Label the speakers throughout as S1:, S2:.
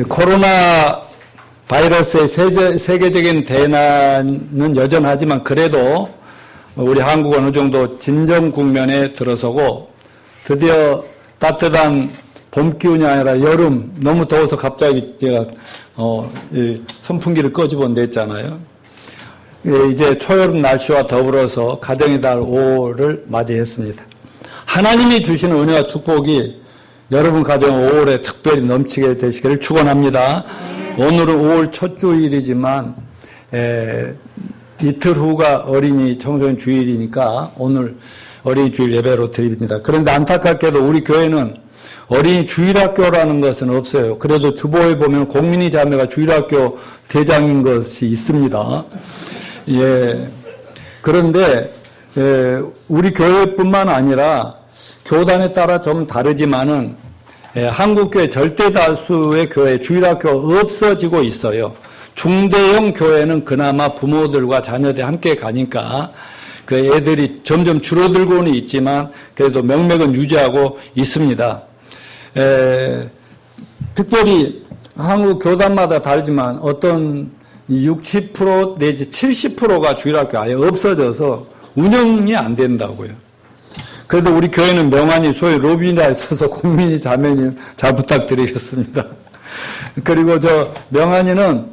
S1: 코로나 바이러스의 세계적인 대난은 여전하지만 그래도 우리 한국은 어느 정도 진정 국면에 들어서고 드디어 따뜻한 봄 기운이 아니라 여름, 너무 더워서 갑자기 제가 선풍기를 끄집어 냈잖아요. 이제 초여름 날씨와 더불어서 가정의 달 5월을 맞이했습니다. 하나님이 주시는 은혜와 축복이 여러분 가정 5월에 특별히 넘치게 되시기를 축원합니다. 오늘은 5월 첫 주일이지만 이틀 후가 어린이 청소년 주일이니까 오늘 어린이 주일 예배로 드립니다. 그런데 안타깝게도 우리 교회는 어린이 주일학교라는 것은 없어요. 그래도 주보에 보면 공민이 자매가 주일학교 대장인 것이 있습니다. 예. 그런데 우리 교회뿐만 아니라 교단에 따라 좀 다르지만은 한국교회 절대 다수의 교회 주일학교 없어지고 있어요. 중대형 교회는 그나마 부모들과 자녀들이 함께 가니까 그 애들이 점점 줄어들고는 있지만 그래도 명맥은 유지하고 있습니다. 특별히 한국 교단마다 다르지만 어떤 60% 내지 70%가 주일학교 아예 없어져서 운영이 안 된다고요. 그래도 우리 교회는 명안이 소위 로빈이라 있어서 국민이 자매님 잘 부탁드리겠습니다. 그리고 저 명안이는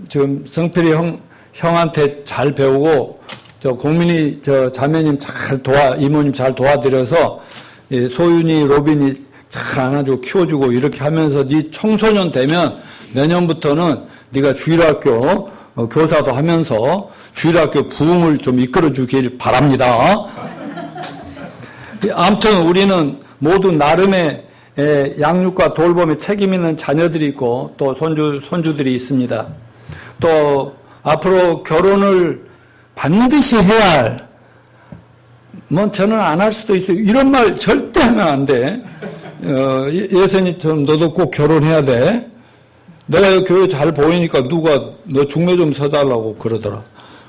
S1: 지금 성필이 형한테 잘 배우고 저 국민이 저 자매님 잘 이모님 잘 도와드려서 소윤이 로빈이 잘 안아주고 키워주고 이렇게 하면서 네 청소년 되면 내년부터는 네가 주일학교 교사도 하면서 주일학교 부흥을 좀 이끌어 주길 바랍니다. 아무튼 우리는 모두 나름의 양육과 돌봄에 책임 있는 자녀들이 있고 또 손주들이 있습니다. 또 앞으로 결혼을 반드시 해야 할, 저는 안 할 수도 있어요. 이런 말 절대 하면 안 돼. 예선이처럼 너도 꼭 결혼해야 돼. 내가 교회 잘 보이니까 누가 너 중매 좀 서달라고 그러더라.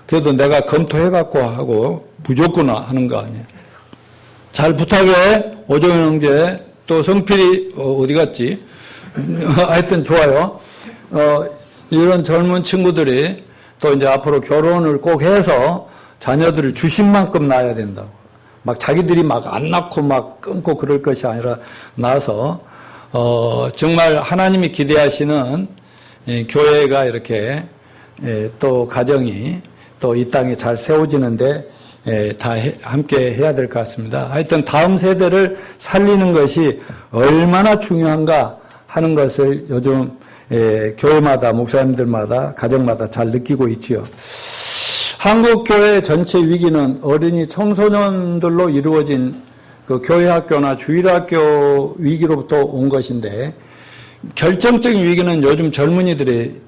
S1: 그래도 내가 검토해갖고 하고 무조건 하는 거 아니에요. 잘 부탁해. 오정현 형제. 또 성필이 어디 갔지? 하여튼 좋아요. 이런 젊은 친구들이 또 이제 앞으로 결혼을 꼭 해서 자녀들을 주신 만큼 낳아야 된다고. 막 자기들이 막 안 낳고 막 끊고 그럴 것이 아니라 낳아서 정말 하나님이 기대하시는 교회가 이렇게 또 가정이 또 이 땅에 잘 세워지는데 다 함께 해야 될 것 같습니다. 하여튼 다음 세대를 살리는 것이 얼마나 중요한가 하는 것을 요즘 교회마다 목사님들마다 가정마다 잘 느끼고 있지요. 한국교회 전체 위기는 어린이 청소년들로 이루어진 그 교회학교나 주일학교 위기로부터 온 것인데 결정적인 위기는 요즘 젊은이들이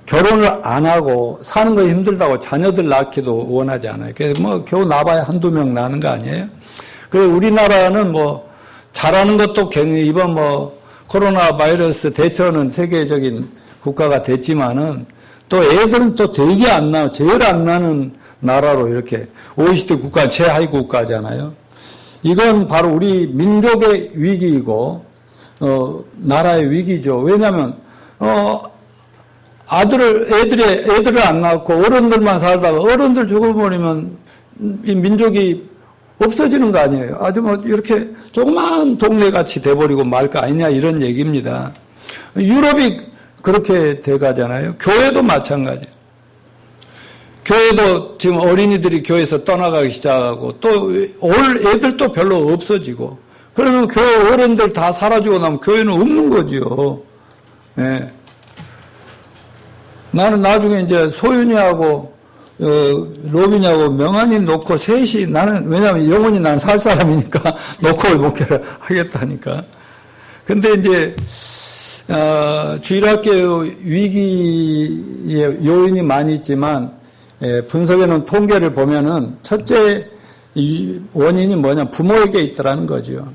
S1: 결혼을 안 하고 사는 거 힘들다고 자녀들 낳기도 원하지 않아요. 그래서 겨우 낳아봐야 한두 명 낳는 거 아니에요? 그래서 우리나라는 잘하는 것도 이번 코로나 바이러스 대처는 세계적인 국가가 됐지만은 또 애들은 또 되게 안 나와, 제일 안 나는 나라로 이렇게 OECD 국가 최하위 국가잖아요. 이건 바로 우리 민족의 위기이고, 나라의 위기죠. 왜냐면, 애들을 안 낳고 어른들만 살다가 어른들 죽어버리면 이 민족이 없어지는 거 아니에요. 아주 이렇게 조그만 동네같이 돼버리고 말 거 아니냐 이런 얘기입니다. 유럽이 그렇게 돼가잖아요. 교회도 마찬가지예요. 교회도 지금 어린이들이 교회에서 떠나가기 시작하고 또 올 애들도 별로 없어지고 그러면 교회 어른들 다 사라지고 나면 교회는 없는 거지요. 예. 나는 나중에 이제 소윤이하고 로빈이하고 명한이 놓고 셋이 나는 왜냐하면 영원히 난 살 사람이니까 놓고 목회를 하겠다니까. 근데 이제 주일학교 위기의 요인이 많이 있지만 분석에는 통계를 보면은 첫째 원인이 뭐냐 부모에게 있더라는 거죠.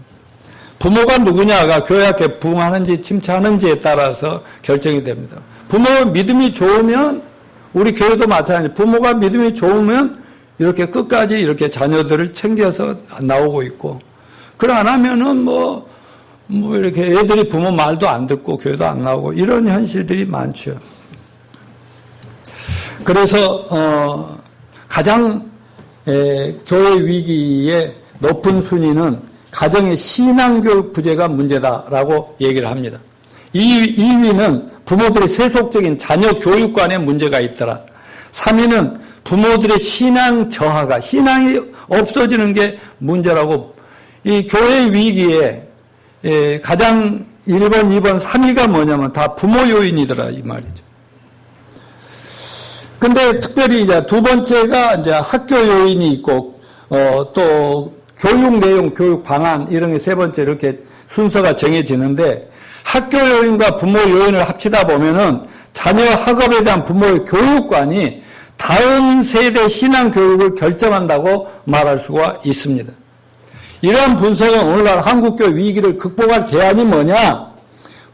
S1: 부모가 누구냐가 교회학교에 부흥하는지 침체하는지에 따라서 결정이 됩니다. 부모의 믿음이 좋으면 우리 교회도 마찬가지. 부모가 믿음이 좋으면 이렇게 끝까지 이렇게 자녀들을 챙겨서 나오고 있고, 그걸 안 하면은 뭐 이렇게 애들이 부모 말도 안 듣고 교회도 안 나오고 이런 현실들이 많죠. 그래서 가장 교회 위기의 높은 순위는 가정의 신앙교육 부재가 문제다라고 얘기를 합니다. 2위는 부모들의 세속적인 자녀 교육관에 문제가 있더라. 3위는 부모들의 신앙 저하가, 신앙이 없어지는 게 문제라고. 이 교회 위기에 가장 1번, 2번, 3위가 뭐냐면 다 부모 요인이더라 이 말이죠. 근데 특별히 이제 두 번째가 이제 학교 요인이 있고 또 교육 내용, 교육 방안 이런 게 세 번째 이렇게 순서가 정해지는데 학교 요인과 부모 요인을 합치다 보면은 자녀 학업에 대한 부모의 교육관이 다음 세대 신앙 교육을 결정한다고 말할 수가 있습니다. 이러한 분석은 오늘날 한국교회 위기를 극복할 대안이 뭐냐?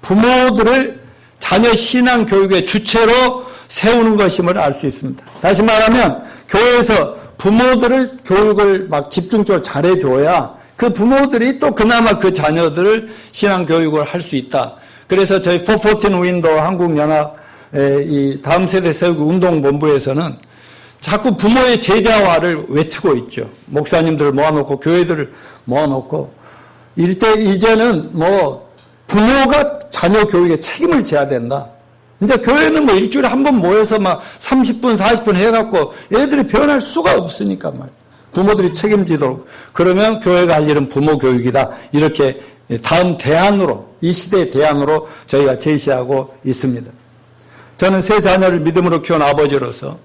S1: 부모들을 자녀 신앙 교육의 주체로 세우는 것임을 알 수 있습니다. 다시 말하면 교회에서 부모들을 교육을 막 집중적으로 잘해줘야 그 부모들이 또 그나마 그 자녀들을 신앙 교육을 할 수 있다. 그래서 저희 414 윈도 한국연합 이 다음 세대 세우기 운동본부에서는 자꾸 부모의 제자화를 외치고 있죠. 목사님들을 모아놓고 교회들을 모아놓고 이제는 뭐 부모가 자녀 교육에 책임을 져야 된다. 이제 교회는 뭐 일주일에 한 번 모여서 막 30분, 40분 해갖고 애들이 변할 수가 없으니까 말이야. 부모들이 책임지도록. 그러면 교회가 할 일은 부모 교육이다. 이렇게 다음 대안으로, 이 시대의 대안으로 저희가 제시하고 있습니다. 저는 세 자녀를 믿음으로 키운 아버지로서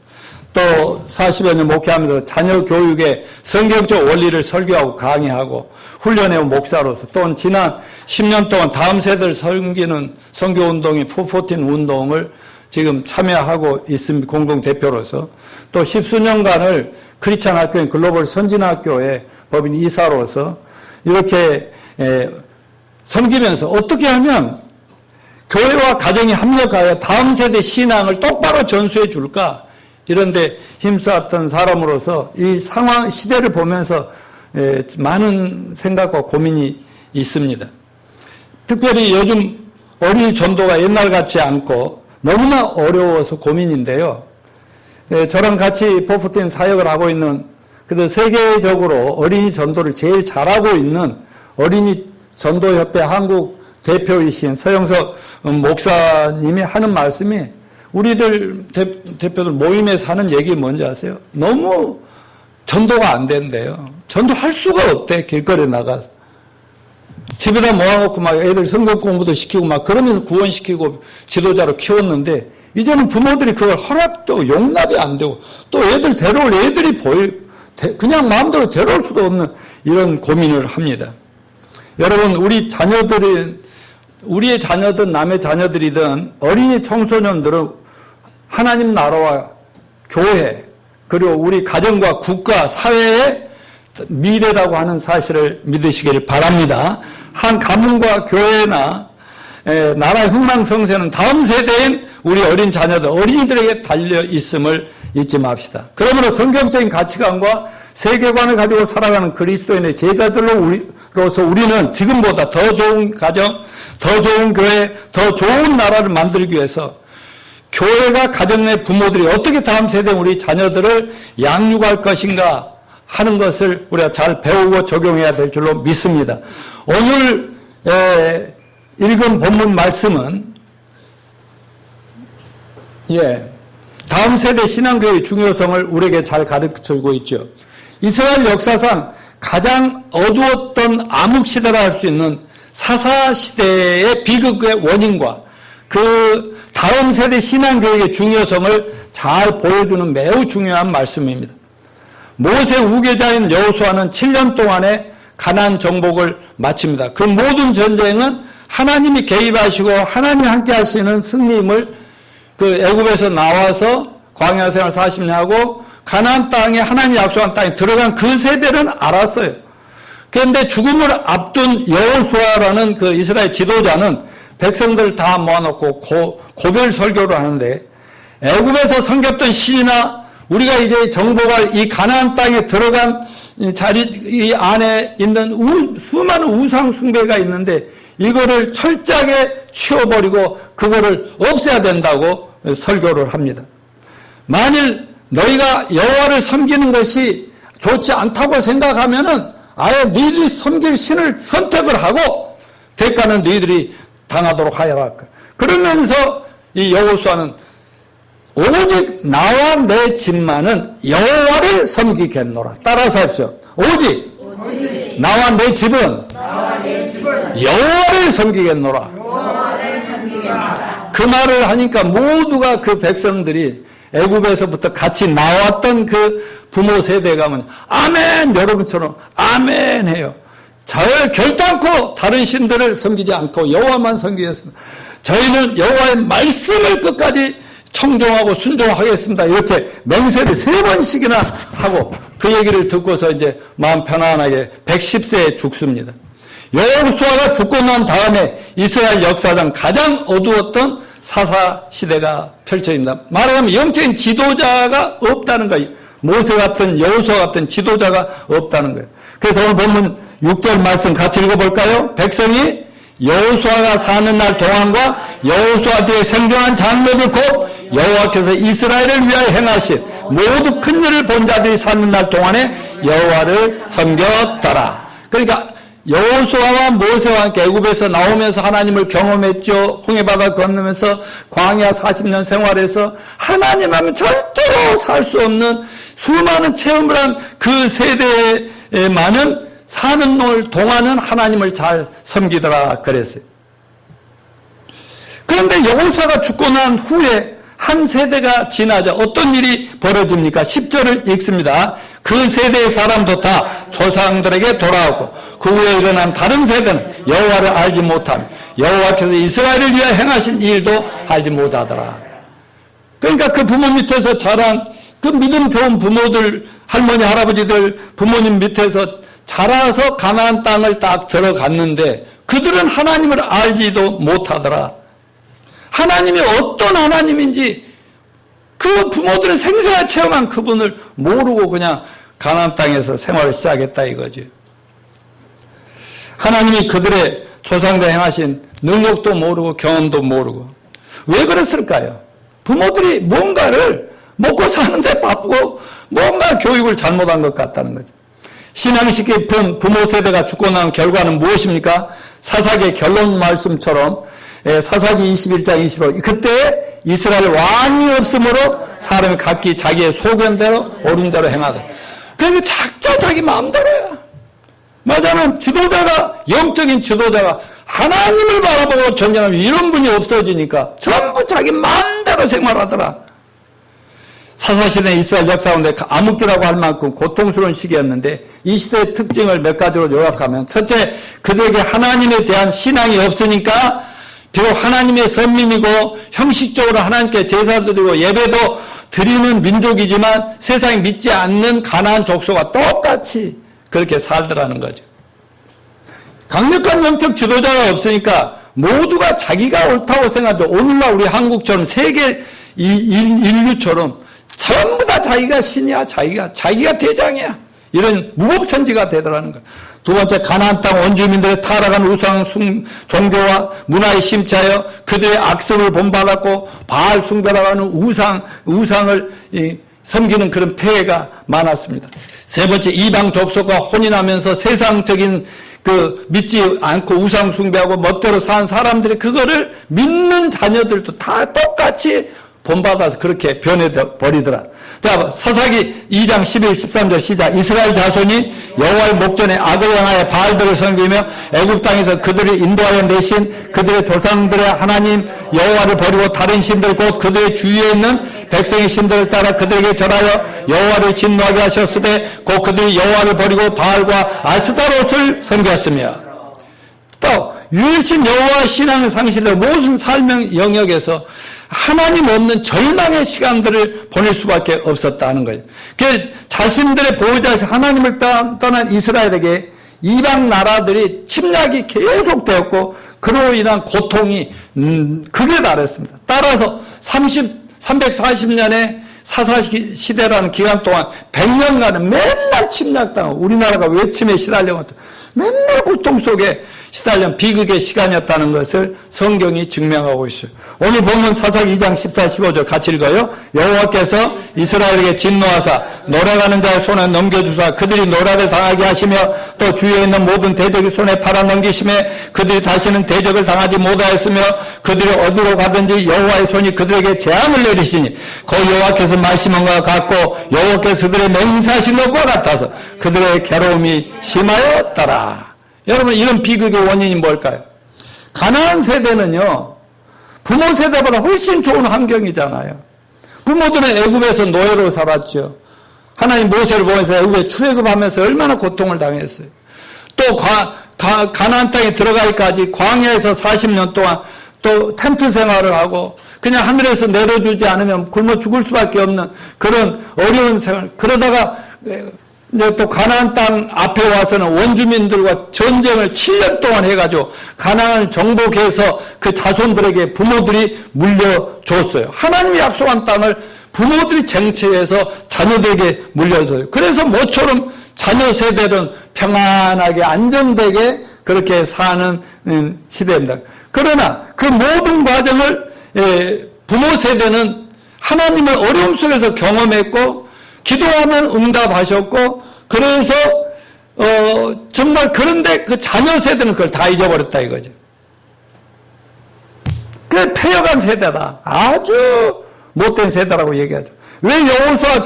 S1: 또 40여 년 목회하면서 자녀 교육의 성경적 원리를 설교하고 강의하고 훈련해온 목사로서 또는 지난 10년 동안 다음 세대를 섬기는 선교운동인 414 운동을 지금 참여하고 있습니다. 공동대표로서 또 10수년간을 크리스찬 학교인 글로벌 선진학교의 법인 이사로서 이렇게 섬기면서 어떻게 하면 교회와 가정이 합력하여 다음 세대 신앙을 똑바로 전수해 줄까? 이런데 힘쓰었던 사람으로서 이 상황, 시대를 보면서 많은 생각과 고민이 있습니다. 특별히 요즘 어린이 전도가 옛날 같지 않고 너무나 어려워서 고민인데요. 저랑 같이 414 사역을 하고 있는, 그래도 세계적으로 어린이 전도를 제일 잘하고 있는 어린이 전도협회 한국 대표이신 서영석 목사님이 하는 말씀이 우리들 대표들 모임에서 하는 얘기 뭔지 아세요? 너무 전도가 안 된대요. 전도할 수가 없대, 길거리에 나가서. 집에다 모아놓고 막 애들 성경 공부도 시키고 막 그러면서 구원시키고 지도자로 키웠는데 이제는 부모들이 그걸 허락도 용납이 안 되고 또 애들 데려올 애들이 그냥 마음대로 데려올 수도 없는 이런 고민을 합니다. 여러분, 우리의 자녀든 남의 자녀들이든 어린이 청소년들은 하나님 나라와 교회 그리고 우리 가정과 국가, 사회의 미래라고 하는 사실을 믿으시기를 바랍니다. 한 가문과 교회나 나라의 흥망성쇠는 다음 세대인 우리 어린 자녀들, 어린이들에게 달려 있음을 잊지 맙시다. 그러므로 성경적인 가치관과 세계관을 가지고 살아가는 그리스도인의 제자들로서 우리는 지금보다 더 좋은 가정, 더 좋은 교회, 더 좋은 나라를 만들기 위해서 교회가 가정 내 부모들이 어떻게 다음 세대 우리 자녀들을 양육할 것인가 하는 것을 우리가 잘 배우고 적용해야 될 줄로 믿습니다. 오늘 읽은 본문 말씀은 다음 세대 신앙교육의 중요성을 우리에게 잘 가르쳐주고 있죠. 이스라엘 역사상 가장 어두웠던 암흑시대라 할 수 있는 사사시대의 비극의 원인과 그 다음 세대 신앙교육의 중요성을 잘 보여주는 매우 중요한 말씀입니다. 모세 후계자인 여호수아는 7년 동안의 가나안 정복을 마칩니다. 그 모든 전쟁은 하나님이 개입하시고 하나님이 함께 하시는 승리임을 그 애굽에서 나와서 광야 생활 40년 하고 가나안 땅에 하나님이 약속한 땅에 들어간 그 세대는 알았어요. 그런데 죽음을 앞둔 여호수아라는 그 이스라엘 지도자는 백성들을 다 모아놓고 고별 설교를 하는데 애굽에서 섬겼던 신이나 우리가 이제 정복할 이 가나안 땅에 들어간 이 안에 있는 수많은 우상 숭배가 있는데 이거를 철저하게 치워버리고 그거를 없애야 된다고 설교를 합니다. 만일 너희가 여호와를 섬기는 것이 좋지 않다고 생각하면은 아예 너희들이 섬길 신을 선택을 하고 대가는 너희들이 당하도록 하여라. 그러면서 이 여호수아는 오직 나와 내 집만은 여호와를 섬기겠노라. 따라서 하십시오. 오직 나와 내 집은 여호와를 섬기겠노라. 그 말을 하니까 모두가 그 백성들이 애굽에서부터 같이 나왔던 그 부모 세대에 가면 아멘, 여러분처럼 아멘 해요. 절 결단코 다른 신들을 섬기지 않고 여호와만 섬기겠습니다. 저희는 여호와의 말씀을 끝까지 청종하고 순종하겠습니다. 이렇게 맹세를 3번씩이나 하고 그 얘기를 듣고서 이제 마음 편안하게 110세에 죽습니다. 여호수아가 죽고 난 다음에 이스라엘 역사상 가장 어두웠던 사사 시대가 펼쳐집니다. 말하자면 영적인 지도자가 없다는 거예요. 모세 같은 여호수아 같은 지도자가 없다는 거예요. 그래서 오늘 본문 6절 말씀 같이 읽어볼까요? 백성이 여호수아가 사는 날 동안과 여호수아 뒤에 생존한 장로들 곧 여호와께서 이스라엘을 위하여 행하신 모두 큰 일을 본 자들이 사는 날 동안에 여호와를 섬겼더라. 그러니까 여호수아와 모세와 함께 애굽에서 나오면서 하나님을 경험했죠. 홍해바다 건너면서 광야 40년 생활해서 하나님 하면 절대로 살 수 없는 수많은 체험을 한 그 세대에만은 사는 날 동안은 하나님을 잘 섬기더라 그랬어요. 그런데 여호수아가 죽고 난 후에 한 세대가 지나자 어떤 일이 벌어집니까? 10절을 읽습니다. 그 세대의 사람도 다 조상들에게 돌아오고 그 후에 일어난 다른 세대는 여호와를 알지 못하며 여호와께서 이스라엘을 위하여 행하신 일도 알지 못하더라. 그러니까 그 부모 밑에서 자란 그 믿음 좋은 부모들, 할머니, 할아버지들 부모님 밑에서 자라서 가나안 땅을 딱 들어갔는데 그들은 하나님을 알지도 못하더라. 하나님이 어떤 하나님인지 그 부모들은 생생하게 체험한 그분을 모르고 그냥 가나안 땅에서 생활을 시작했다 이거죠. 하나님이 그들의 조상들 행하신 능력도 모르고 경험도 모르고 왜 그랬을까요? 부모들이 뭔가를 먹고 사는데 바쁘고 뭔가 교육을 잘못한 것 같다는 거죠. 신앙식 깊은 부모 세대가 죽고 난 결과는 무엇입니까? 사사기의 결론 말씀처럼 사사기 21장 25 그때 이스라엘 왕이 없으므로 사람이 각기 자기의 소견대로 옳은 대로 행하다. 그러니까 각자 자기 마음대로야. 맞아요. 지도자가 영적인 지도자가 하나님을 바라보고 전쟁하면 이런 분이 없어지니까 전부 자기 마음대로 생활하더라. 사사시대 이스라엘 역사 가운데 암흑기라고 할 만큼 고통스러운 시기였는데 이 시대의 특징을 몇 가지로 요약하면 첫째, 그들에게 하나님에 대한 신앙이 없으니까 비록 하나님의 선민이고 형식적으로 하나님께 제사 드리고 예배도 드리는 민족이지만 세상에 믿지 않는 가나안 족속과 똑같이 그렇게 살더라는 거죠. 강력한 영적 지도자가 없으니까 모두가 자기가 옳다고 생각하죠. 오늘날 우리 한국처럼 세계 인류처럼 전부 다 자기가 신이야. 자기가 대장이야. 이런 무법천지가 되더라는 거예요. 두 번째, 가나안 땅 원주민들의 타락한 우상 종교와 문화에 심취하여 그들의 악성을 본받았고 바알 숭배라고 하는 우상을 섬기는 그런 폐해가 많았습니다. 세 번째, 이방 족속과 혼인하면서 세상적인 믿지 않고 우상 숭배하고 멋대로 산 사람들이 그거를 믿는 자녀들도 다 똑같이 본받아서 그렇게 변해버리더라. 자, 사사기 2장 11, 13절 시작. 이스라엘 자손이 여호와의 목전에 악을 향하여 바알들을 섬기며 애굽 땅에서 그들을 인도하여 내신 그들의 조상들의 하나님 여호와를 버리고 다른 신들 곧 그들의 주위에 있는 백성의 신들을 따라 그들에게 절하여 여호와를 진노하게 하셨으되 곧 그들이 여호와를 버리고 바알과 아스타롯을 섬겼으며 또 유일신 여호와 신앙을 상실해 모든 삶의 영역에서 하나님 없는 절망의 시간들을 보낼 수밖에 없었다는 거예요. 그 자신들의 보호자이신 하나님을 떠난 이스라엘에게 이방 나라들이 침략이 계속되었고 그로 인한 고통이 극에 달했습니다. 따라서 340년의 사사시대라는 기간 동안 100년간은 맨날 침략당하고 우리나라가 외침에 시달려왔던 맨날 고통 속에 시달린 비극의 시간이었다는 것을 성경이 증명하고 있어요. 오늘 본문 사사기 2장 14, 15절 같이 읽어요. 여호와께서 이스라엘에게 진노하사 노략하는 자의 손에 넘겨주사 그들이 노략을 당하게 하시며 또 주위에 있는 모든 대적의 손에 팔아 넘기심에 그들이 다시는 대적을 당하지 못하였으며 그들이 어디로 가든지 여호와의 손이 그들에게 재앙을 내리시니 그 여호와께서 말씀한 것 같고 여호와께서 그들의 맹세하신 것과 같아서 그들의 괴로움이 심하였더라. 여러분, 이런 비극의 원인이 뭘까요? 가나안 세대는요, 부모 세대보다 훨씬 좋은 환경이잖아요. 부모들은 애굽에서 노예로 살았죠. 하나님 모세를 보면서 애굽에 출애굽하면서 얼마나 고통을 당했어요. 또 가나안 땅에 들어가기까지 광야에서 40년 동안 또 텐트 생활을 하고 그냥 하늘에서 내려주지 않으면 굶어 죽을 수밖에 없는 그런 어려운 생활. 그러다가 이제 또 가나안 땅 앞에 와서는 원주민들과 전쟁을 7년 동안 해가지고 가나안을 정복해서 그 자손들에게 부모들이 물려줬어요. 하나님이 약속한 땅을 부모들이 쟁취해서 자녀들에게 물려줘요. 그래서 모처럼 자녀 세대는 평안하게 안정되게 그렇게 사는 시대입니다. 그러나 그 모든 과정을 부모 세대는 하나님의 어려움 속에서 경험했고 기도하면 응답하셨고 그래서 정말 그런데 그 자녀 세대는 그걸 다 잊어버렸다 이거죠. 그 폐역한 세대다. 아주 못된 세대라고 얘기하죠. 왜 여호수아가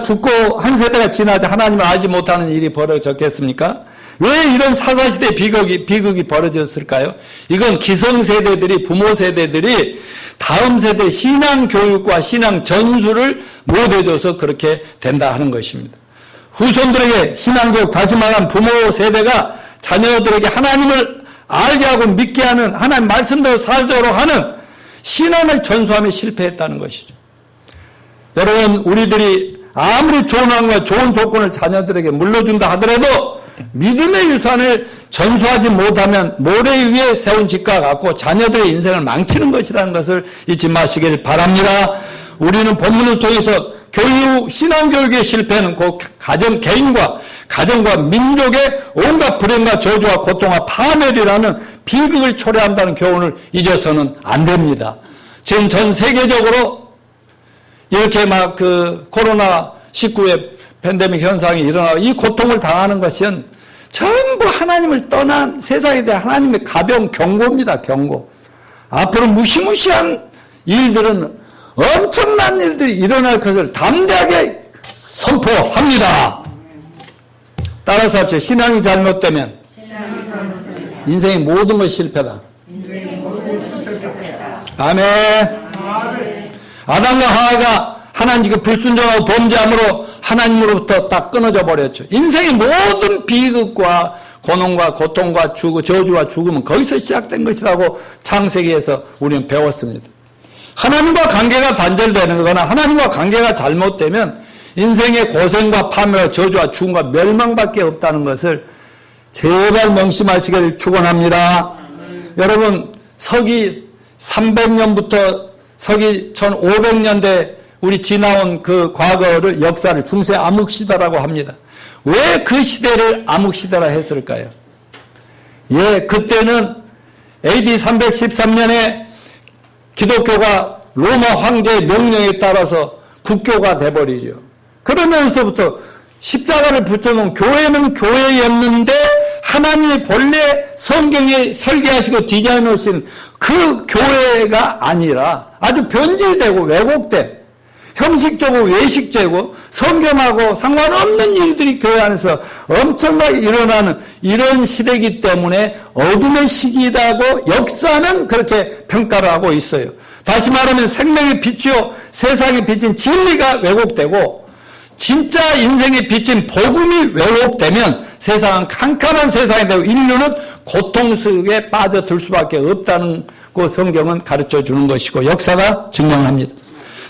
S1: 죽고 한 세대가 지나자 하나님을 알지 못하는 일이 벌어졌겠습니까? 왜 이런 사사시대 비극이 벌어졌을까요? 이건 기성세대들이, 부모 세대들이 다음 세대 신앙 교육과 신앙 전수를 못 해줘서 그렇게 된다 하는 것입니다. 후손들에게 신앙 교육, 다시 말하면 부모 세대가 자녀들에게 하나님을 알게 하고 믿게 하는, 하나님 말씀대로 살도록 하는 신앙을 전수하며 실패했다는 것이죠. 여러분, 우리들이 아무리 좋은 환경과 좋은 조건을 자녀들에게 물려준다 하더라도 믿음의 유산을 전수하지 못하면 모래 위에 세운 집과 같고 자녀들의 인생을 망치는 것이라는 것을 잊지 마시길 바랍니다. 우리는 본문을 통해서 신앙교육의 실패는 그 개인과 가정과 민족의 온갖 불행과 저주와 고통과 파멸이라는 비극을 초래한다는 교훈을 잊어서는 안 됩니다. 지금 전 세계적으로 이렇게 막 코로나19의 팬데믹 현상이 일어나고 이 고통을 당하는 것은 전부 하나님을 떠난 세상에 대한 하나님의 가벼운 경고입니다. 경고. 앞으로 무시무시한 일들은 엄청난 일들이 일어날 것을 담대하게 선포합니다. 따라서 합시다. 신앙이 잘못되면 인생의 모든 것이 실패다. 아멘. 아담과 하와가 하나님께 불순종하고 범죄함으로 하나님으로부터 딱 끊어져 버렸죠. 인생의 모든 비극과 고난과 고통과 저주와 죽음은 거기서 시작된 것이라고 창세기에서 우리는 배웠습니다. 하나님과 관계가 단절되는 거거나 하나님과 관계가 잘못되면 인생의 고생과 파멸과 저주와 죽음과 멸망밖에 없다는 것을 제발 명심하시기를 축원합니다. 여러분, 서기 300년부터 서기 1500년대 우리 지나온 그 과거를 역사를 중세 암흑시대라고 합니다. 왜 그 시대를 암흑시대라 했을까요? 그때는 AD 313년에 기독교가 로마 황제의 명령에 따라서 국교가 돼버리죠. 그러면서부터 십자가를 붙여놓은 교회는 교회였는데 하나님이 본래 성경에 설계하시고 디자인하신 그 교회가 아니라 아주 변질되고 왜곡된 형식적으로 외식되고 성경하고 상관없는 일들이 교회 안에서 엄청나게 일어나는 이런 시대이기 때문에 어둠의 시기라고 역사는 그렇게 평가를 하고 있어요. 다시 말하면 생명의 빛이요 세상의 빛인 진리가 왜곡되고 진짜 인생의 빛인 복음이 왜곡되면 세상은 캄캄한 세상이 되고 인류는 고통 속에 빠져들 수밖에 없다는 그 성경은 가르쳐 주는 것이고 역사가 증명합니다.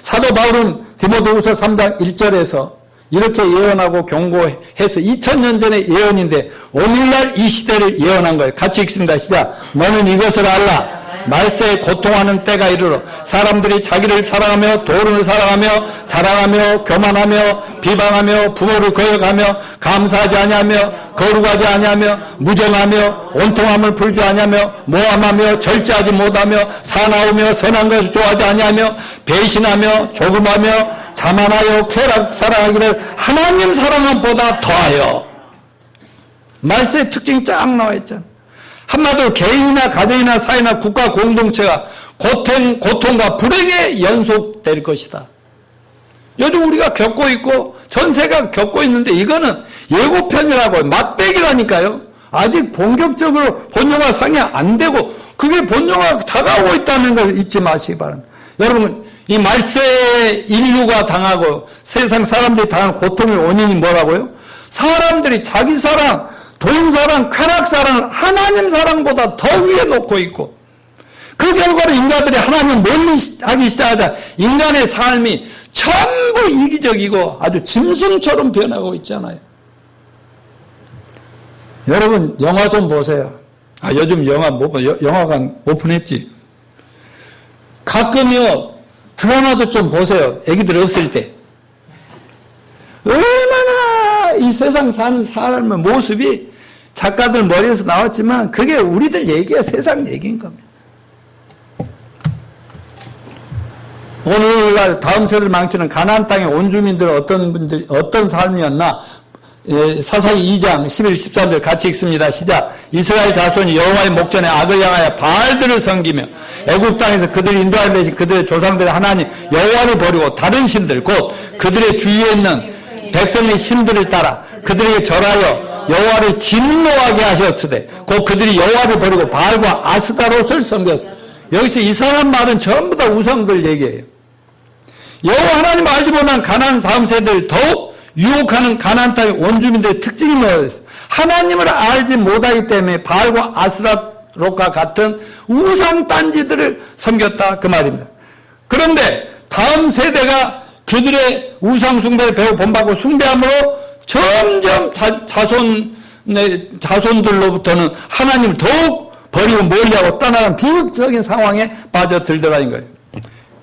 S1: 사도 바울은 디모데후서 3장 1절에서 이렇게 예언하고 경고해서 2000년 전의 예언인데 오늘날 이 시대를 예언한 거예요. 같이 읽습니다. 시작. 너는 이것을 알라. 말세에 고통하는 때가 이르러 사람들이 자기를 사랑하며 돈을 사랑하며 자랑하며 교만하며 비방하며 부모를 거역하며 감사하지 아니하며 거룩하지 아니하며 무정하며 온통함을 풀지 아니하며 모함하며 절제하지 못하며 사나우며 선한 것을 좋아하지 아니하며 배신하며 조금하며 자만하여 쾌락 사랑하기를 하나님 사랑한 보다 더하여. 말세의 특징이 쫙 나와 있잖아. 한마디로 개인이나 가정이나 사회나 국가 공동체가 고통과 불행에 연속될 것이다. 요즘 우리가 겪고 있고 전 세계가 겪고 있는데 이거는 예고편이라고 맛배기라니까요. 아직 본격적으로 본영화 상영 안 되고 그게 본영화 다가오고 있다는 걸 잊지 마시기 바랍니다. 여러분, 이 말세에 인류가 당하고 세상 사람들이 당하는 고통의 원인이 뭐라고요? 사람들이 자기 사랑, 돈 사랑, 쾌락 사랑을 하나님 사랑보다 더 위에 놓고 있고 그 결과로 인간들이 하나님을 멀리하기 시작하자 인간의 삶이 전부 이기적이고 아주 짐승처럼 변하고 있잖아요. 여러분 영화 좀 보세요. 요즘 영화관 오픈했지. 가끔요 드라마도 좀 보세요. 애기들 없을 때. 얼마나 이 세상 사는 사람의 모습이 작가들 머리에서 나왔지만 그게 우리들 얘기야. 세상 얘기인 겁니다. 오늘날 다음 세대를 망치는 가나안 땅의 온주민들은 어떤 삶이었나? 사사기 2장 11, 13절 같이 읽습니다. 시작. 이스라엘 자손이 여호와의 목전에 악을 향하여 바알들을 섬기며 애굽 땅에서 그들이 인도하는 대신 그들의 조상들의 하나님 여호와를 버리고 다른 신들 곧 그들의 주위에 있는 백성의 신들을 따라 그들에게 절하여 여호와를 진노하게 하셨으되 곧 그들이 여호와를 버리고 바알과 아스다롯을 섬겼어. 여기서 이상한 말은 전부 다 우상들 얘기예요. 여호와 하나님 알지 못한 가나안 다음 세대를 더욱 유혹하는 가나안 땅의 원주민들의 특징이 뭐였어요? 하나님을 알지 못하기 때문에 바알과 아스다롯과 같은 우상 딴지들을 섬겼다 그 말입니다. 그런데 다음 세대가 그들의 우상 숭배를 배워 본받고 숭배함으로 점점 자손들로부터는 하나님을 더욱 버리고 멀리하고 떠나는 비극적인 상황에 빠져들더라는 거예요.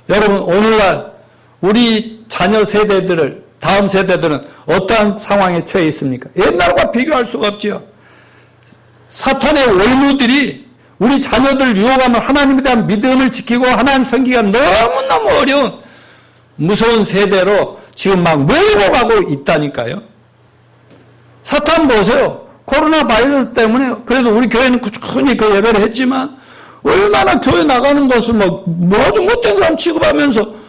S1: 여러분 오늘날 우리 자녀 세대들을 다음 세대들은 어떠한 상황에 처해 있습니까? 옛날과 비교할 수가 없죠. 사탄의 원루들이 우리 자녀들을 유혹하면 하나님에 대한 믿음을 지키고 하나님 섬기기가 너무너무 어려운 무서운 세대로 지금 막 몰고 가고 있다니까요. 사탄 보세요. 코로나 바이러스 때문에 그래도 우리 교회는 꾸준히 그 예배를 했지만 얼마나 교회 나가는 것을 뭐 아주 못된 사람 취급하면서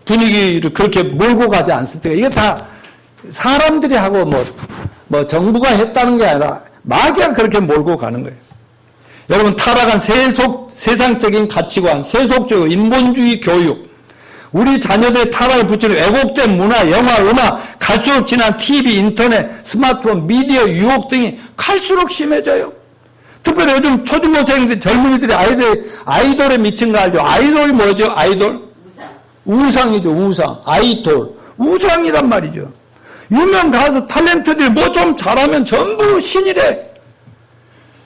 S1: 분위기를 그렇게 몰고 가지 않습니까? 이게 다 사람들이 하고 뭐 정부가 했다는 게 아니라 마귀가 그렇게 몰고 가는 거예요. 여러분 타락한 세상적인 가치관, 세속주의, 인본주의 교육, 우리 자녀들의 타락을 붙이는 왜곡된 문화, 영화, 음악, 갈수록 진한 TV, 인터넷, 스마트폰, 미디어 유혹 등이 갈수록 심해져요. 특별히 요즘 초중고생들, 젊은이들이 아이돌에 미친 거 알죠? 아이돌이 뭐죠? 아이돌? 우상이죠, 우상. 아이돌. 우상이란 말이죠. 유명 가수, 탤런트들이 뭐 좀 잘하면 전부 신이래.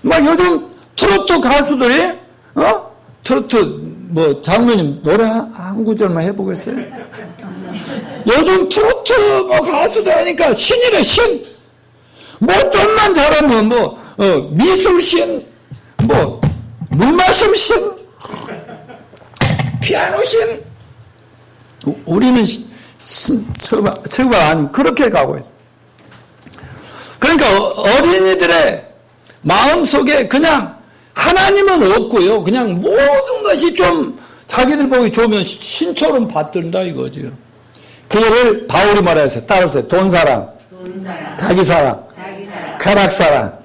S1: 막 요즘 트로트 가수들이, 트로트, 장로님, 노래 한 구절만 해보겠어요? 요즘 트로트 가수들 하니까 신이래, 신. 좀만 잘하면 미술신, 물마심신, 피아노신. 우리는 처가 아니면 그렇게 가고 있어요. 그러니까 어린이들의 마음속에 그냥 하나님은 없고요. 그냥 모든 것이 좀 자기들 보기 좋으면 신처럼 받든다 이거죠. 그거를 바울이 뭐라 했어요? 따랐어요. 돈사랑, 자기사랑, 쾌락사랑.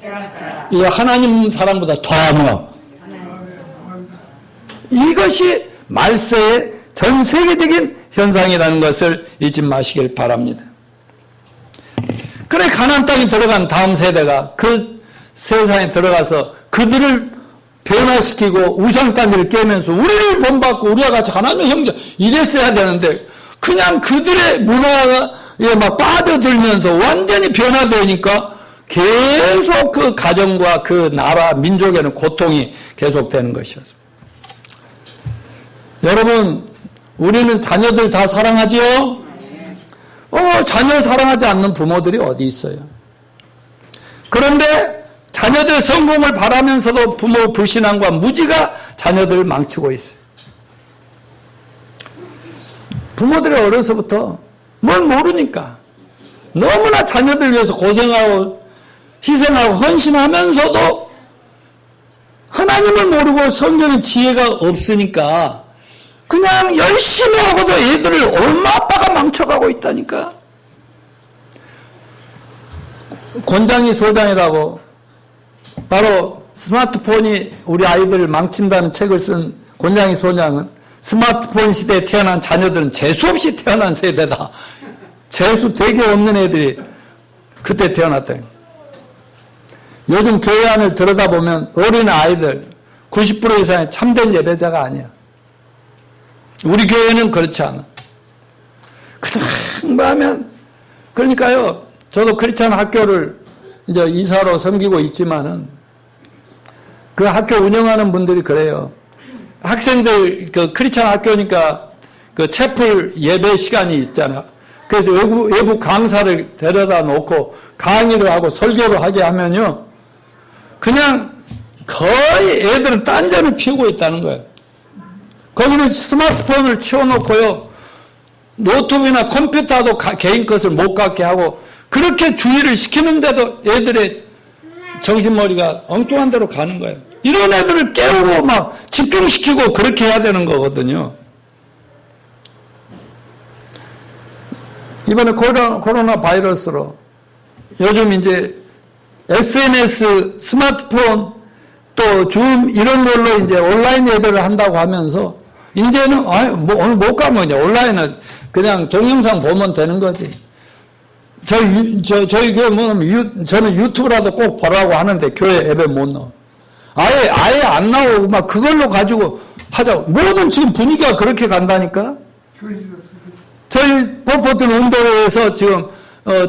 S1: 이거 하나님 사랑보다 더하며. 이것이 말세의 전 세계적인 현상이라는 것을 잊지 마시길 바랍니다. 그래 가나안 땅에 들어간 다음 세대가 그 세상에 들어가서 그들을 변화시키고 우상단지를 깨면서 우리를 본받고 우리와 같이 하나님의 형제 이랬어야 되는데 그냥 그들의 문화에 막 빠져들면서 완전히 변화되니까 계속 그 가정과 그 나라 민족에는 고통이 계속되는 것이었습니다. 여러분, 우리는 자녀들 다 사랑하지요? 자녀 사랑하지 않는 부모들이 어디 있어요? 그런데 자녀들 성공을 바라면서도 부모 불신앙과 무지가 자녀들을 망치고 있어요. 부모들이 어려서부터 뭘 모르니까 너무나 자녀들 위해서 고생하고 희생하고 헌신하면서도 하나님을 모르고 성경의 지혜가 없으니까 그냥 열심히 하고도 애들을 엄마 아빠가 망쳐가고 있다니까. 권장이 소장이라고 바로 스마트폰이 우리 아이들을 망친다는 책을 쓴 권장이 소장은 스마트폰 시대에 태어난 자녀들은 재수없이 태어난 세대다. 재수 되게 없는 애들이 그때 태어났다. 요즘 교회 안을 들여다보면 어린 아이들 90% 이상이 참된 예배자가 아니야. 우리 교회는 그렇지 않아. 그냥 하면 그러니까요. 저도 크리스찬 학교를 이제 이사로 섬기고 있지만은 그 학교 운영하는 분들이 그래요. 학생들 그 크리스찬 학교니까 그 채플 예배 시간이 있잖아. 그래서 외부 강사를 데려다 놓고 강의를 하고 설교를 하게 하면요. 그냥 거의 애들은 딴전을 피우고 있다는 거예요. 거기는 스마트폰을 치워놓고요. 노트북이나 컴퓨터도 개인 것을 못 갖게 하고 그렇게 주의를 시키는데도 애들의 정신머리가 엉뚱한 데로 가는 거예요. 이런 애들을 깨우고 막 집중시키고 그렇게 해야 되는 거거든요. 이번에 코로나 바이러스로 요즘 이제 SNS, 스마트폰, 또 줌 이런 걸로 이제 온라인 예배를 한다고 하면서 이제는 오늘 못 가면 이제 온라인은 그냥 동영상 보면 되는 거지. 저희 교회 저는 유튜브라도 꼭 보라고 하는데 교회 예배 못 나와. 아예 안 나오고 막 그걸로 가지고 하자고. 모든 지금 분위기가 그렇게 간다니까. 저희 버퍼튼 운동회에서 지금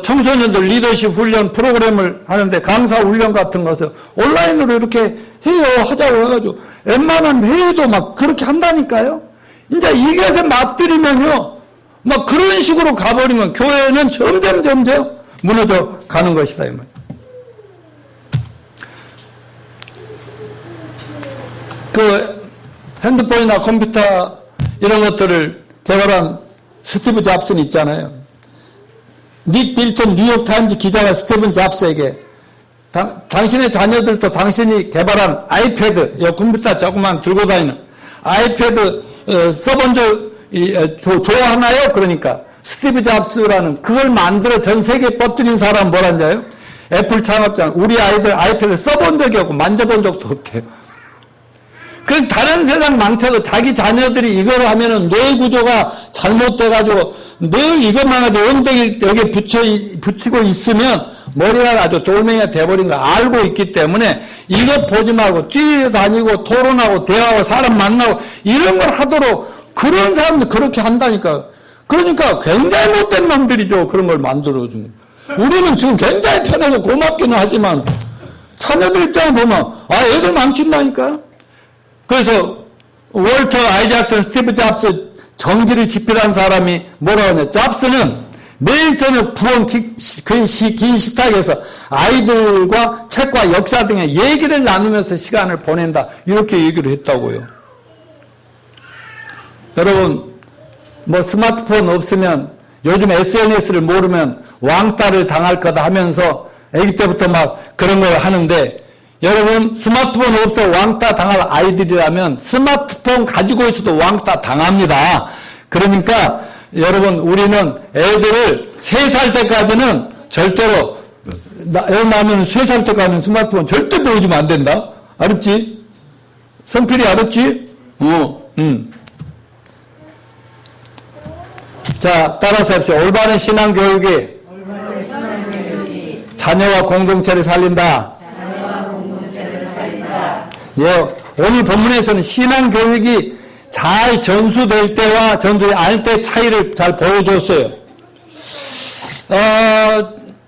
S1: 청소년들 리더십 훈련 프로그램을 하는데 강사 훈련 같은 것을 온라인으로 이렇게 해요. 하자고 해가지고 웬만한 회의도 막 그렇게 한다니까요. 이제 이것에 맞들이면요. 막 그런 식으로 가버리면 교회는 점점 무너져 가는 것이다. 이 말. 그 핸드폰이나 컴퓨터 이런 것들을 개발한 스티브 잡슨 있잖아요. 닉 빌턴 뉴욕타임즈 기자가 스티븐 잡스에게 당신의 자녀들도 당신이 개발한 아이패드, 컴퓨터 조금만 들고 다니는 아이패드 써본 적 좋아하나요? 그러니까 스티브 잡스라는 그걸 만들어 전 세계에 뻗들인 사람은 뭐라는지 알아요? 애플 창업자. 우리 아이들 아이패드 써본 적이 없고 만져본 적도 없대요. 그 다른 세상 망쳐도 자기 자녀들이 이걸 하면은 뇌 구조가 잘못돼가지고 늘 이것만 가지고 엉덩이 여기에 붙이고 있으면 머리가 아주 돌멩이가 돼버린 거 알고 있기 때문에 이것 보지 말고 뛰어다니고 토론하고 대화하고 사람 만나고 이런 걸 하도록 그런 사람들 그렇게 한다니까. 그러니까 굉장히 못된 놈들이죠. 그런 걸 만들어주는. 우리는 지금 굉장히 편해서 고맙기는 하지만 자녀들 입장을 보면 애들 망친다니까. 그래서 월터 아이작슨 스티브 잡스 정기를 집필한 사람이 뭐라고 하냐. 잡스는 매일 저녁 부엌 긴 식탁에서 아이들과 책과 역사 등의 얘기를 나누면서 시간을 보낸다. 이렇게 얘기를 했다고요. 여러분, 스마트폰 없으면 요즘 SNS를 모르면 왕따를 당할 거다 하면서 아기 때부터 막 그런 걸 하는데 여러분, 스마트폰 없어 왕따 당할 아이들이라면 스마트폰 가지고 있어도 왕따 당합니다. 그러니까 여러분, 우리는 애들을 3살 때까지는 절대로, 애 낳으면 3살 때까지는 스마트폰 절대 보여주면 안 된다. 알았지? 성필이 알았지? 자, 따라서 합시다. 올바른 신앙교육이 자녀와 공동체를 살린다. 예, 오늘 본문에서는 신앙교육이 잘 전수될 때와 전수되지 않을 때 차이를 잘 보여줬어요.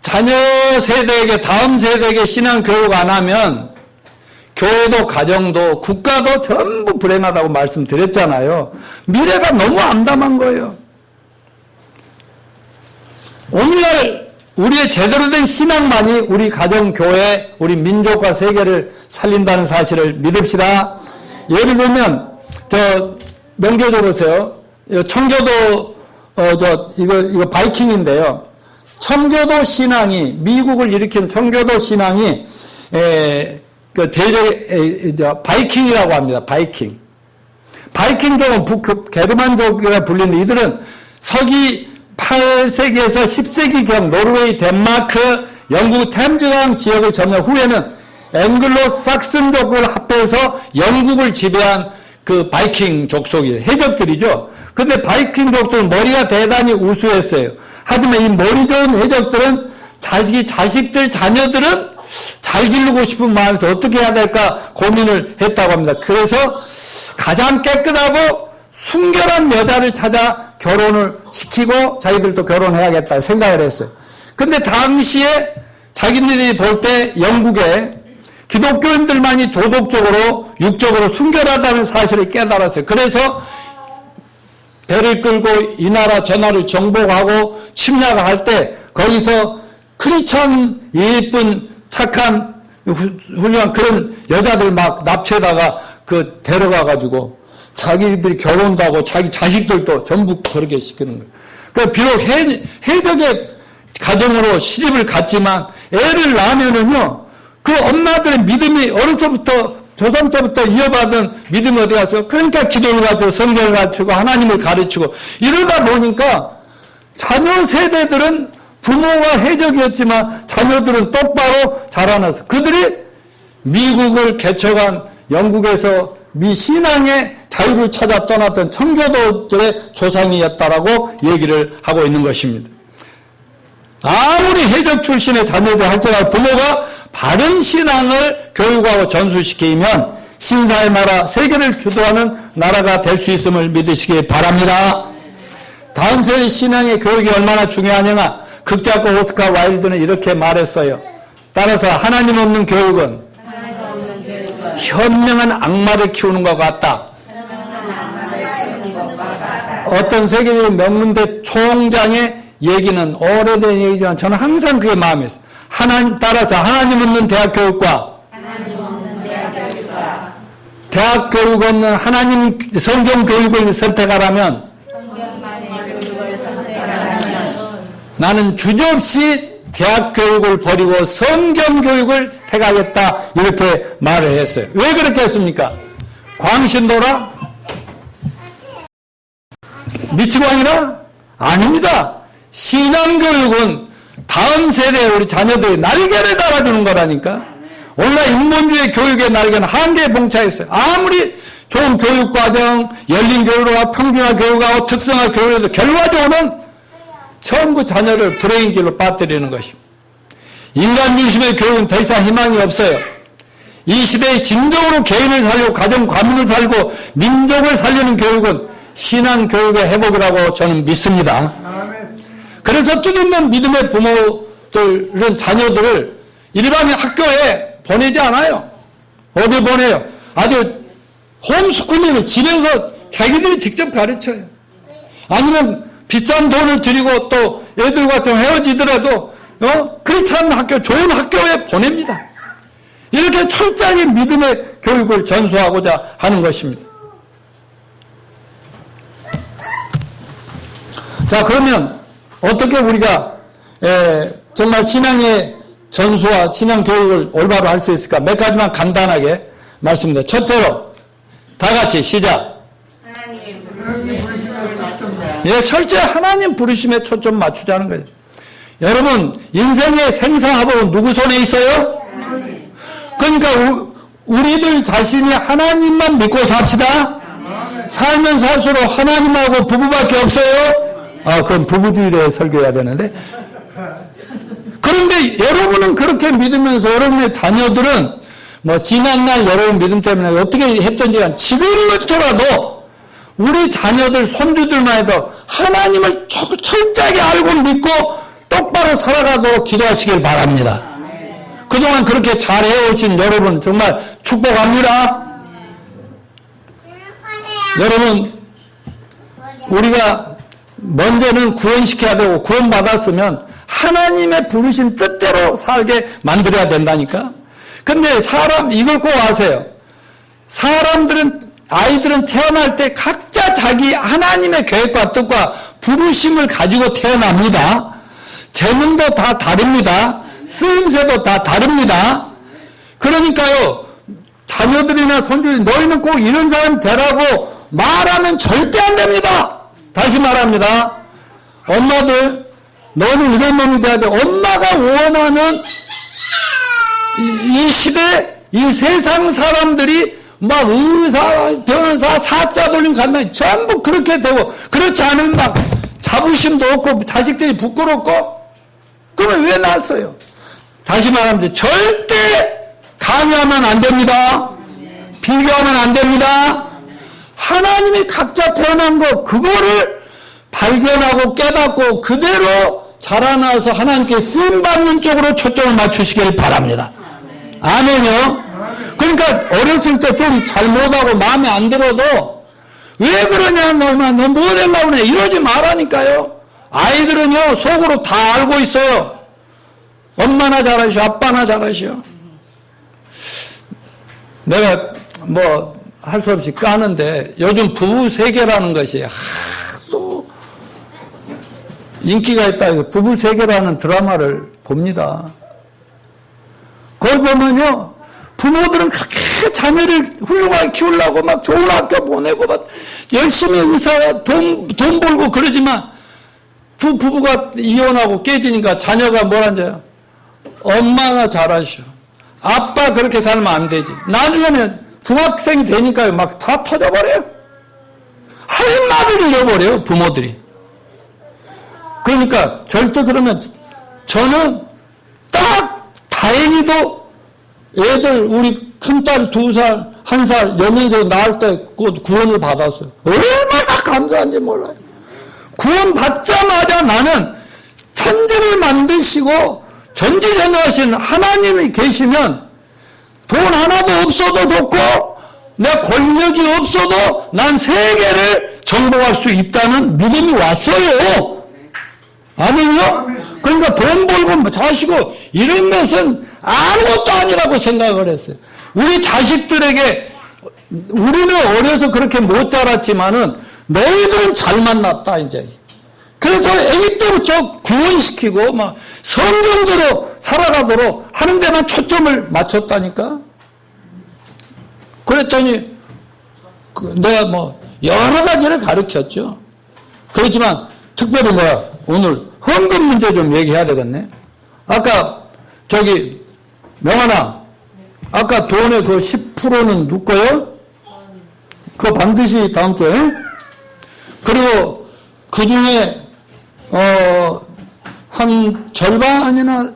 S1: 자녀 세대에게, 다음 세대에게 신앙교육 안 하면 교회도 가정도 국가도 전부 불행하다고 말씀드렸잖아요. 미래가 너무 암담한 거예요. 오늘날 우리의 제대로 된 신앙만이 우리 가정, 교회, 우리 민족과 세계를 살린다는 사실을 믿읍시다. 예를 들면 명조도 보세요. 청교도 이거 바이킹인데요. 청교도 신앙이 미국을 일으킨 청교도 신앙이 바이킹이라고 합니다. 바이킹족은 게르만족이라 불리는 이들은 서기 8세기에서 10세기경 노르웨이, 덴마크, 영국 템즈강 지역을 점령 후에는 앵글로 삭슨족을 합해서 영국을 지배한 그 바이킹 족속이에요. 해적들이죠. 근데 바이킹족들은 머리가 대단히 우수했어요. 하지만 이 머리 좋은 해적들은 자식들, 자녀들은 잘 기르고 싶은 마음에서 어떻게 해야 될까 고민을 했다고 합니다. 그래서 가장 깨끗하고 순결한 여자를 찾아 결혼을 시키고 자기들도 결혼해야겠다 생각을 했어요. 근데 당시에 자기들이 볼 때 영국에 기독교인들만이 도덕적으로 육적으로 순결하다는 사실을 깨달았어요. 그래서 배를 끌고 이 나라 저 나라를 정복하고 침략할 때 거기서 크리스찬 예쁜 착한 훌륭한 그런 여자들 막 납치에다가 데려가가지고 자기들이 결혼도 하고 자기 자식들도 전부 그렇게 시키는 거예요. 그러니까 비록 해적의 가정으로 시집을 갔지만 애를 낳으면은요, 그 엄마들의 믿음이 어려서부터 조선 때부터 이어받은 믿음이 어디 갔어요? 그러니까 기도를 가르치고 성경을 가르치고 하나님을 가르치고 이러다 보니까 자녀 세대들은 부모가 해적이었지만 자녀들은 똑바로 자라나서 그들이 미국을 개척한 영국에서 미신앙의 자유를 찾아 떠났던 청교도들의 조상이었다라고 얘기를 하고 있는 것입니다. 아무리 해적 출신의 자녀들 할지라도 부모가 바른 신앙을 교육하고 전수시키면 신사의 나라, 세계를 주도하는 나라가 될 수 있음을 믿으시기 바랍니다. 다음 세대 신앙의 교육이 얼마나 중요하냐, 극작가 오스카 와일드는 이렇게 말했어요. 따라서 하나님 없는 교육은 현명한 악마를 키우는 것 같다. 어떤 세계적인 명문대 총장의 얘기는 오래된 얘기지만 저는 항상 그게 마음에 있어요. 따라서 하나님 없는 대학 교육과 대학 교육 없는 하나님 성경 교육을 선택하라면 나는 주저없이 대학 교육을 버리고 성경 교육을 택하겠다 이렇게 말을 했어요. 왜 그렇게 했습니까? 광신도라? 미치광이라? 아닙니다. 신앙교육은 다음 세대에 우리 자녀들이 날개를 달아주는 거라니까. 오늘날 인본주의 교육의 날개는 한계에 봉착했어요. 아무리 좋은 교육과정, 열린 교육하고 평준화 교육하고 특성화 교육에도 결과적으로는 전부 자녀를 불행의 길로 빠뜨리는 것입니다. 인간 중심의 교육은 더 이상 희망이 없어요. 이 시대에 진정으로 개인을 살리고 가정 가문을 살고 민족을 살리는 교육은 신앙 교육의 회복이라고 저는 믿습니다. 그래서 뜻있는 믿음의 부모들은 자녀들을 일반 학교에 보내지 않아요. 어디 보내요? 아주 홈스쿨링을 집에서 자기들이 직접 가르쳐요. 아니면 비싼 돈을 들이고 또 애들과 좀 헤어지더라도 그렇지 않은 학교, 좋은 학교에 보냅니다. 이렇게 철저하게 믿음의 교육을 전수하고자 하는 것입니다. 자, 그러면 어떻게 우리가 정말 신앙의 전수와 신앙 교육을 올바로 할 수 있을까? 몇 가지만 간단하게 말씀드립니다. 첫째로 다 같이 시작. 철저히 하나님 부르심에 초점 맞추자는 거예요. 여러분, 인생의 생사화복은 누구 손에 있어요? 그러니까 우리들 자신이 하나님만 믿고 삽시다. 살면 살수록 하나님하고 부부밖에 없어요. 그럼 부부주의로 설교해야 되는데. 그런데 여러분은 그렇게 믿으면서 여러분의 자녀들은 지난날 여러분 믿음 때문에 어떻게 했던지 지금부터라도 우리 자녀들, 손주들만 해도 하나님을 철저하게 알고 믿고 똑바로 살아가도록 기도하시길 바랍니다. 그동안 그렇게 잘 해오신 여러분 정말 축복합니다. 여러분, 우리가 먼저는 구원시켜야 되고 구원받았으면 하나님의 부르신 뜻대로 살게 만들어야 된다니까. 근데 이걸 꼭 아세요. 아이들은 태어날 때 각자 자기 하나님의 계획과 뜻과 부르심을 가지고 태어납니다. 재능도 다 다릅니다. 쓰임새도 다 다릅니다. 그러니까요, 자녀들이나 손주들, 너희는 꼭 이런 사람 되라고 말하면 절대 안 됩니다. 다시 말합니다. 엄마들, 너는 이런 놈이 돼야 돼. 엄마가 원하는 이 시대, 이 세상 사람들이 막 의사, 변호사, 사자 돌림 간다. 전부 그렇게 되고, 그렇지 않으면 막 자부심도 없고, 자식들이 부끄럽고, 그러면 왜 낳았어요? 다시 말하면 절대 강요하면 안 됩니다. 비교하면 안 됩니다. 하나님이 각자 태어난 거, 그거를 발견하고 깨닫고 그대로 자라나서 하나님께 쓰임받는 쪽으로 초점을 맞추시길 바랍니다. 아멘요. 그러니까 어렸을 때 좀 잘못하고 마음에 안 들어도 왜 그러냐, 너 뭐 되려고 그래, 이러지 말라니까요. 아이들은요 속으로 다 알고 있어요. 엄마나 잘하시오, 아빠나 잘하시오. 내가 뭐 할 수 없이 까는데 요즘 부부 세계라는 것이 하도 인기가 있다. 부부 세계라는 드라마를 봅니다. 거기 보면요, 부모들은 그렇게 자녀를 훌륭하게 키우려고 막 좋은 학교 보내고 막 열심히 의사 돈 벌고 그러지만 두 부부가 이혼하고 깨지니까 자녀가 뭐라는지 엄마가 잘하시오. 아빠 그렇게 살면 안 되지. 나중에는 중학생이 되니까요, 막 다 터져버려요. 할 말을 잃어버려요, 부모들이. 그러니까 절대 그러면 저는 딱 다행히도 애들, 우리 큰딸 2살, 1살, 여면서 낳을 때 구원을 받았어요. 얼마나 감사한지 몰라요. 구원 받자마자 나는 천지를 만드시고 전지전능하신 하나님이 계시면 돈 하나도 없어도 좋고 내 권력이 없어도 난 세계를 정복할 수 있다는 믿음이 왔어요. 아니요? 그러니까 돈 벌고 자시고 이런 것은 아무것도 아니라고 생각을 했어요. 우리 자식들에게 우리는 어려서 그렇게 못 자랐지만은 너희들은 잘 만났다 이제. 그래서 아기 때부터 구원시키고 막 성경대로 살아가도록 하는 데만 초점을 맞췄다니까. 그랬더니 내가 뭐 여러 가지를 가르쳤죠. 그렇지만 특별히 뭐야, 오늘 헌금 문제 좀 얘기해야 되겠네. 아까 저기 명환아, 아까 돈의 그 10%는 누구 거요? 그거 반드시 다음 주에. 그리고 그 중에 한 절반이나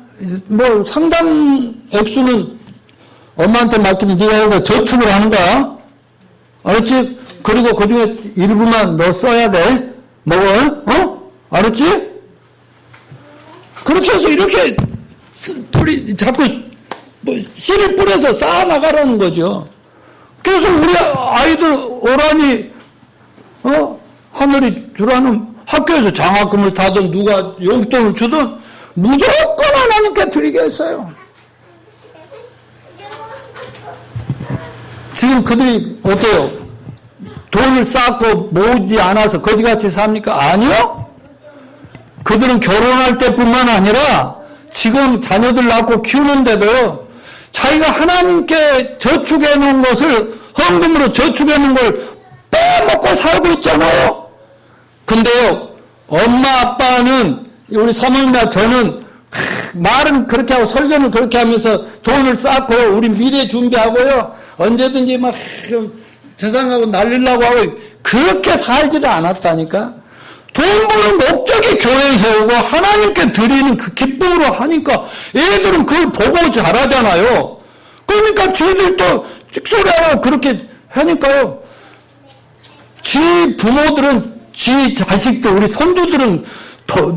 S1: 뭐 상당 액수는 엄마한테 맡기면 네가 해서 저축을 하는 거야. 알았지? 그리고 그 중에 일부만 너 써야 돼. 알았지? 그렇게 해서 이렇게 자꾸 씨를 뿌려서 쌓아나가라는 거죠. 그래서 우리 아이들 오라니 하늘이 주라는 학교에서 장학금을 타든 누가 용돈을 주든 무조건 하나님께 드리게 했어요. 지금 그들이 어때요? 돈을 쌓고 모으지 않아서 거지같이 삽니까? 아니요. 그들은 결혼할 때뿐만 아니라 지금 자녀들 낳고 키우는데도 자기가 하나님께 저축해 놓은 것을 헌금으로 저축해 놓은 걸 빼먹고 살고 있잖아요. 근데요, 엄마 아빠는, 우리 사모님이나 저는 말은 그렇게 하고 설교는 그렇게 하면서 돈을 쌓고 우리 미래 준비하고요, 언제든지 막 세상하고 날리려고 하고 그렇게 살지를 않았다니까. 돈 버는 목적이 교회에 세우고 하나님께 드리는 그 기쁨으로 하니까 애들은 그걸 보고 잘하잖아요. 그러니까 지들도 찍소리하고 그렇게 하니까요. 지 부모들은, 지 자식들, 우리 손주들은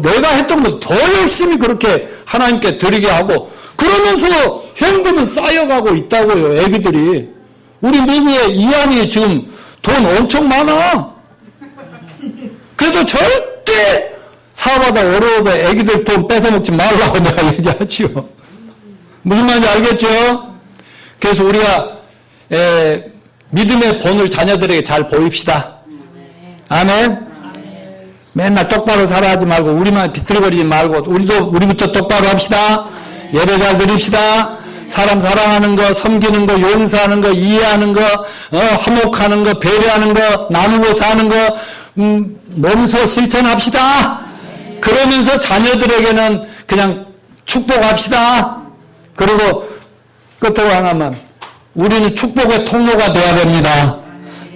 S1: 내가 했던 것보다 더 열심히 그렇게 하나님께 드리게 하고, 그러면서 현금은 쌓여가고 있다고요, 애기들이. 우리 미국에 이안이 지금 돈 엄청 많아. 그래도 절대 사업하다 어려워도 애기들 돈 뺏어먹지 말라고 내가 얘기하지요. 무슨 말인지 알겠죠? 그래서 우리가 믿음의 본을 자녀들에게 잘 보입시다. 아멘. 맨날 똑바로 살아하지 말고 우리만 비틀거리지 말고 우리부터 똑바로 합시다. 예배 잘 드립시다. 사람 사랑하는 거, 섬기는 거, 용서하는 거, 이해하는 거, 화목하는 거, 배려하는 거, 나누고 사는 거 몸소 실천합시다. 그러면서 자녀들에게는 그냥 축복합시다. 그리고 끝으로 하나만, 우리는 축복의 통로가 되어야 됩니다.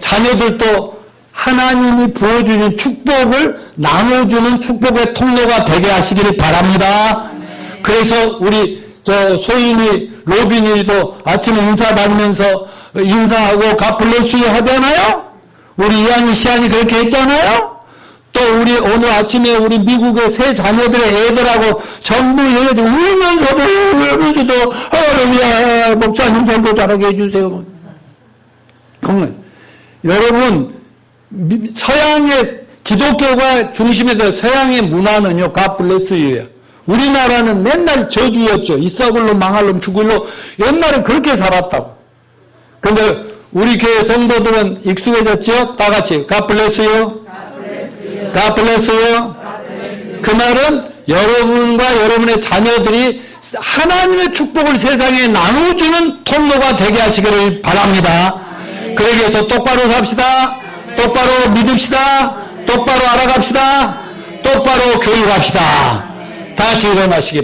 S1: 자녀들도 하나님이 부어주신 축복을 나눠주는 축복의 통로가 되게 하시기를 바랍니다. 그래서 우리 소인이 로빈이도 아침에 인사 받으면서 인사하고 갓블레스유 하잖아요. 우리 이한이 시안이 그렇게 했잖아요. 또 우리 오늘 아침에 우리 미국의 새 자녀들의 애들하고 전부 얘네들 울면서도 할렐루야 목사님 설교 잘하게 해주세요. 그러면 여러분 서양의 기독교가 중심에 대해 서양의 문화는요 갓블레스유예요. 우리나라는 맨날 저주였죠. 이썩을 놈 망할 놈 죽을 놈 옛날에 그렇게 살았다고. 근데 우리 교회 성도들은 익숙해졌죠? 다 같이 God bless you. God bless you. 그 말은 여러분과 여러분의 자녀들이 하나님의 축복을 세상에 나눠주는 통로가 되게 하시기를 바랍니다. 그러기 위해서 똑바로 삽시다. 똑바로 믿읍시다. 똑바로 알아갑시다. 똑바로 교육합시다. 다 같이 일어나시기